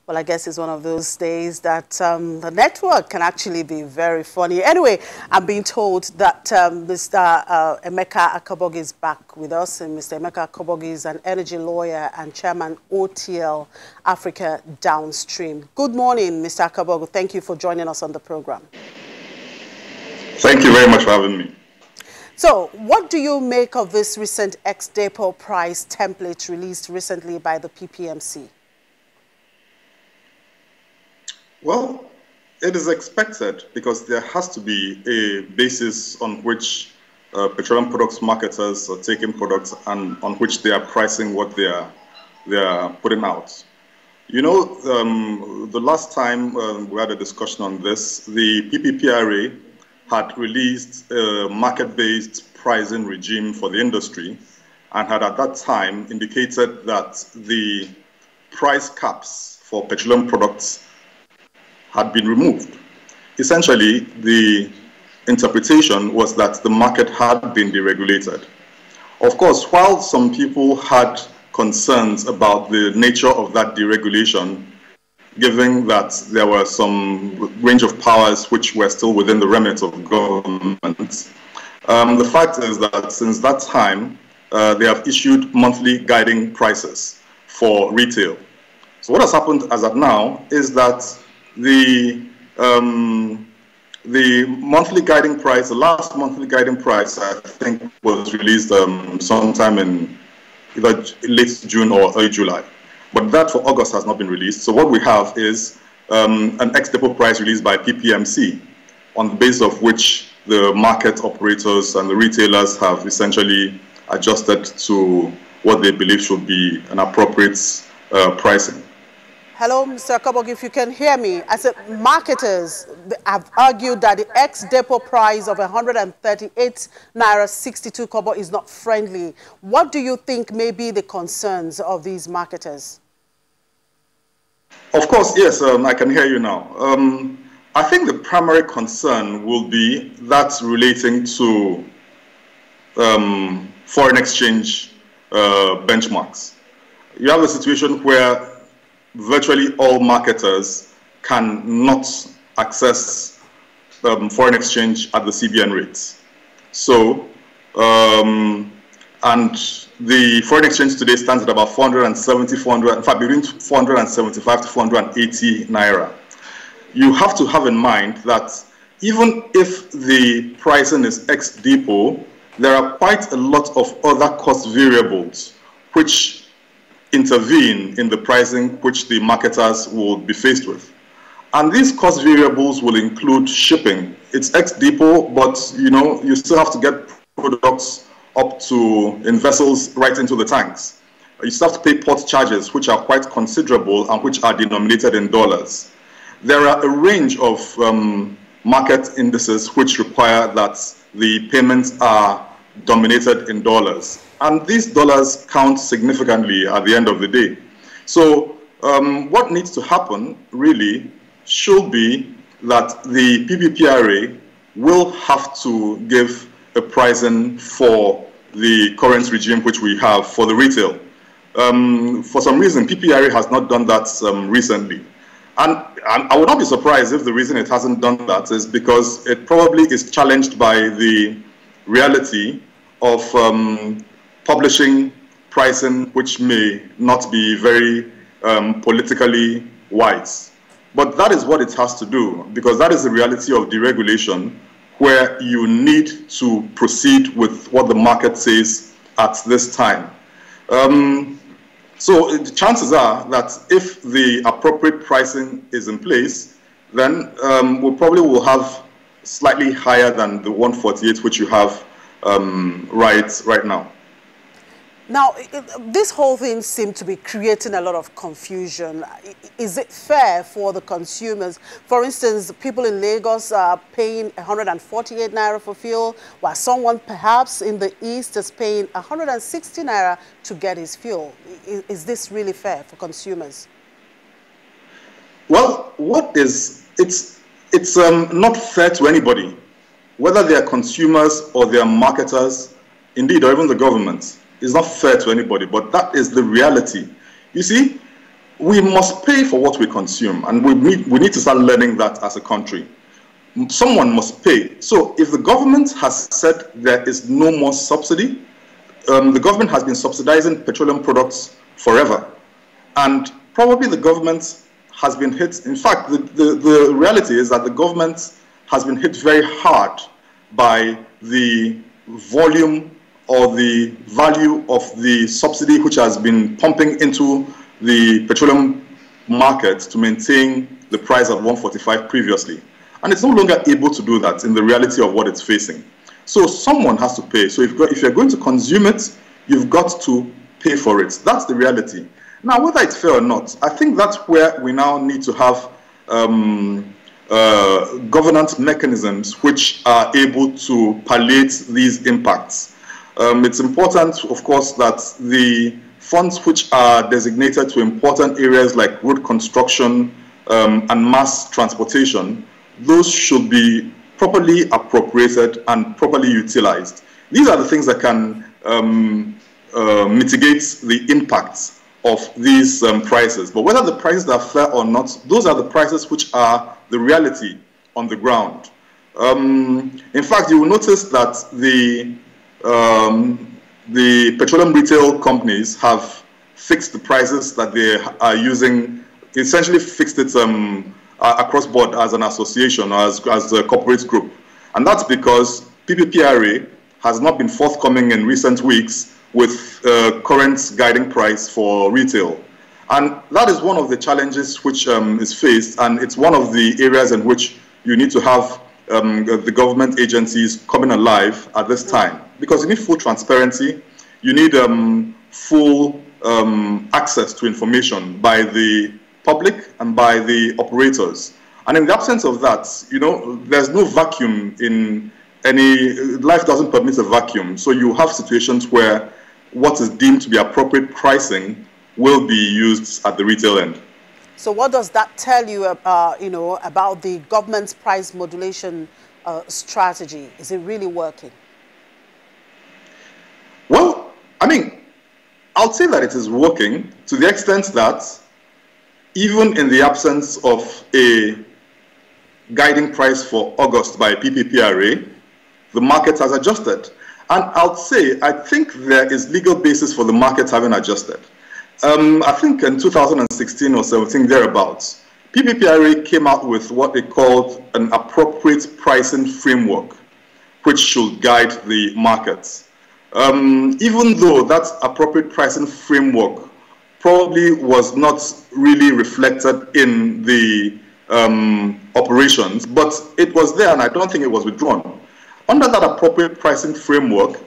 Well, I guess it's one of those days that the network can actually be very funny. Anyway, I'm being told that Mr. Emeka Akabogi is back with us. And Mr. Emeka Akabogi is an energy lawyer and chairman OTL Africa Downstream. Good morning, Mr. Akabogi. Thank you for joining us on the program. Thank you very much for having me. So, what do you make of this recent ex-depot price template released recently by the PPMC? Well, it is expected because there has to be a basis on which petroleum products marketers are taking products and on which they are pricing what they are putting out. You know, the last time we had a discussion on this, the PPPRA had released a market-based pricing regime for the industry and had at that time indicated that the price caps for petroleum products had been removed. Essentially, the interpretation was that the market had been deregulated. Of course, while some people had concerns about the nature of that deregulation, given that there were some range of powers which were still within the remit of government, the fact is that since that time, they have issued monthly guiding prices for retail. So what has happened as of now is that the monthly guiding price, the last monthly guiding price, I think was released sometime in either late June or early July. But that for August has not been released. So what we have is an ex-depot price released by PPMC, on the basis of which the market operators and the retailers have essentially adjusted to what they believe should be an appropriate pricing. Hello, Mr. Akabogi, if you can hear me. I said marketers have argued that the ex-depot price of 138 Naira 62 kobo is not friendly. What do you think may be the concerns of these marketers? Of course, yes, I can hear you now. I think the primary concern will be that relating to foreign exchange benchmarks. You have a situation where virtually all marketers cannot access foreign exchange at the CBN rates. So, and the foreign exchange today stands at about 470, 400, in fact, between 475 to 480 Naira. You have to have in mind that even if the pricing is ex-depot, there are quite a lot of other cost variables which intervene in the pricing which the marketers will be faced with. And these cost variables will include shipping. It's ex-depot, but you know, you still have to get products up to in vessels right into the tanks. You still have to pay port charges, which are quite considerable and which are denominated in dollars. There are a range of market indices which require that the payments are dominated in dollars. And these dollars count significantly at the end of the day. So what needs to happen really should be that the PPPRA will have to give a pricing for the current regime which we have for the retail. For some reason, PPRA has not done that recently. And I would not be surprised if the reason it hasn't done that is because it probably is challenged by the reality of publishing pricing which may not be very politically wise. But that is what it has to do, because that is the reality of deregulation, where you need to proceed with what the market says at this time. So the chances are that if the appropriate pricing is in place, then we probably will have slightly higher than the 148 which you have right now. Now, this whole thing seems to be creating a lot of confusion. Is it fair for the consumers? For instance, people in Lagos are paying 148 Naira for fuel, while someone perhaps in the East is paying 160 Naira to get his fuel. Is this really fair for consumers? Well, it's not fair to anybody, whether they are consumers or they are marketers, indeed, or even the government. It's not fair to anybody, but that is the reality. You see, we must pay for what we consume, and we need to start learning that as a country. Someone must pay. So if the government has said there is no more subsidy, the government has been subsidizing petroleum products forever, and probably the government has been hit. In fact, the reality is that the government has been hit very hard by the volume or the value of the subsidy which has been pumping into the petroleum market to maintain the price at 145 previously. And it's no longer able to do that in the reality of what it's facing. So someone has to pay. So if you're going to consume it, you've got to pay for it. That's the reality. Now, whether it's fair or not, I think that's where we now need to have governance mechanisms which are able to palliate these impacts. It's important, of course, that the funds which are designated to important areas like road construction and mass transportation, those should be properly appropriated and properly utilized. These are the things that can mitigate the impacts of these prices. But whether the prices are fair or not, those are the prices which are the reality on the ground. In fact, you will notice that the petroleum retail companies have fixed the prices that they are using, essentially fixed it across board as an association or as a corporate group. And that's because PPPRA has not been forthcoming in recent weeks with current guiding price for retail. And that is one of the challenges which is faced, and it's one of the areas in which you need to have the government agencies coming alive at this time. Because you need full transparency, you need full access to information by the public and by the operators. And in the absence of that, you know, there's no vacuum in life doesn't permit a vacuum. So you have situations where what is deemed to be appropriate pricing will be used at the retail end. So what does that tell you, you know, about the government's price modulation strategy? Is it really working? Well, I mean, I'll say that it is working to the extent that even in the absence of a guiding price for August by PPPRA, the market has adjusted. And I'll say, I think there is legal basis for the market having adjusted. I think in 2016 or 17, thereabouts, PPPRA came out with what they called an appropriate pricing framework, which should guide the markets. Even though that appropriate pricing framework probably was not really reflected in the operations, but it was there and I don't think it was withdrawn. Under that appropriate pricing framework,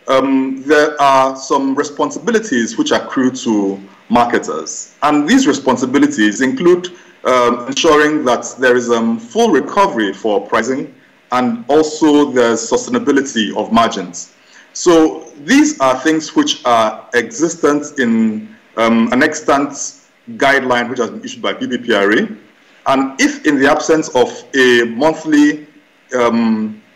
there are some responsibilities which accrue to marketers. And these responsibilities include ensuring that there is full recovery for pricing and also there's sustainability of margins. So these are things which are existent in an extant guideline which has been issued by PPPRA. And if in the absence of a monthly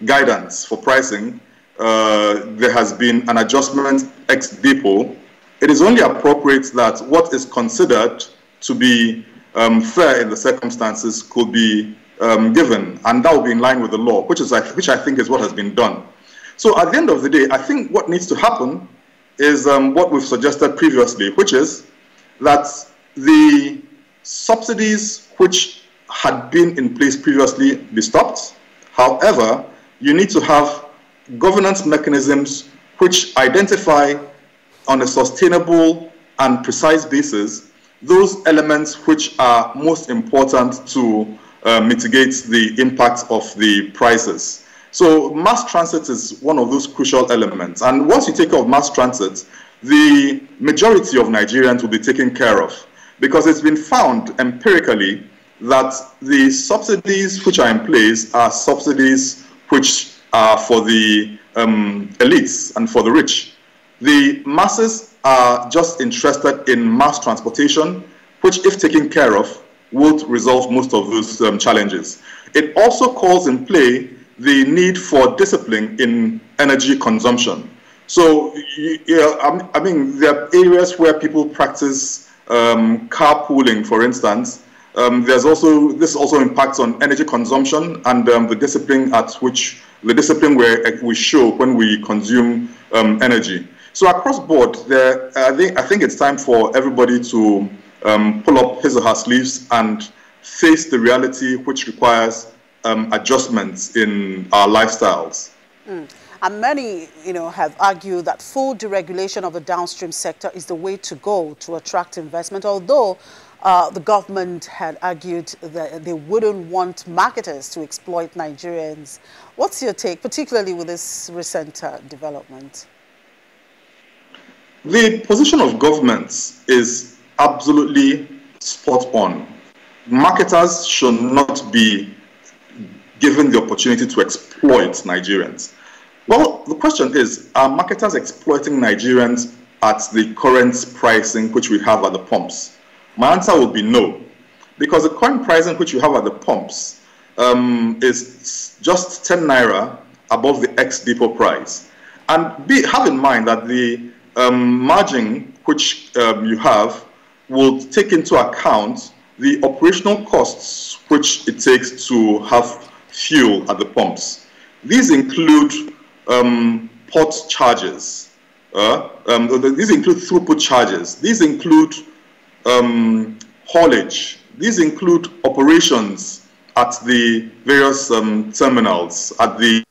guidance for pricing, there has been an adjustment ex depot, it is only appropriate that what is considered to be fair in the circumstances could be given, and that will be in line with the law, which I think is what has been done. So at the end of the day, I think what needs to happen is what we've suggested previously, which is that the subsidies which had been in place previously be stopped. However, you need to have governance mechanisms which identify on a sustainable and precise basis those elements which are most important to mitigate the impact of the prices. So mass transit is one of those crucial elements. And once you take care of mass transit, the majority of Nigerians will be taken care of, because it's been found empirically that the subsidies which are in place are subsidies which are for the elites and for the rich. The masses are just interested in mass transportation, which, if taken care of, would resolve most of those challenges. It also calls in play the need for discipline in energy consumption. So, I mean, there are areas where people practice carpooling, for instance, this also impacts on energy consumption and the discipline where we show when we consume energy. So across board, I think it's time for everybody to pull up his or her sleeves and face the reality which requires adjustments in our lifestyles. And many, have argued that full deregulation of the downstream sector is the way to go to attract investment, although the government had argued that they wouldn't want marketers to exploit Nigerians. What's your take, particularly with this recent development? The position of governments is absolutely spot on. Marketers should not be given the opportunity to exploit Nigerians. Well, the question is, are marketers exploiting Nigerians at the current pricing which we have at the pumps? My answer would be no, because the current pricing which we have at the pumps is just 10 naira above the ex-depot price. And have in mind that the margin which you have will take into account the operational costs which it takes to have fuel at the pumps. These include port charges. These include throughput charges. These include haulage. These include operations at the various terminals, at the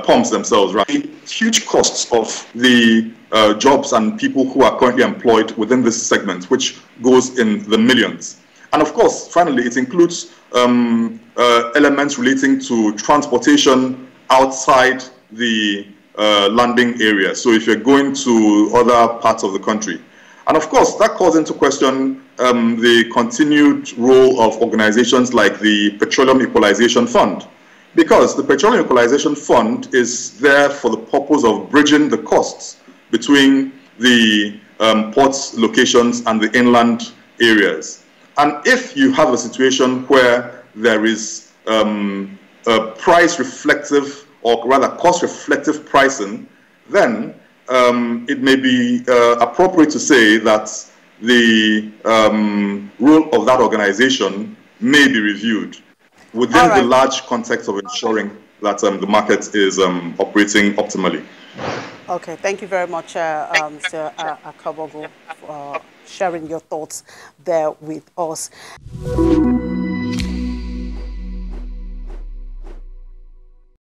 pumps themselves, right? The huge costs of the jobs and people who are currently employed within this segment, which goes in the millions. And of course, finally, it includes elements relating to transportation outside the landing area. So if you're going to other parts of the country. And of course, that calls into question the continued role of organizations like the Petroleum Equalization Fund. Because the Petroleum Equalization Fund is there for the purpose of bridging the costs between the ports locations and the inland areas. And if you have a situation where there is a price reflective, or rather cost reflective pricing, then it may be appropriate to say that the role of that organization may be reviewed within the large context of ensuring that the market is operating optimally. Okay, thank you very much, Mr. Akabogo, for sharing your thoughts there with us.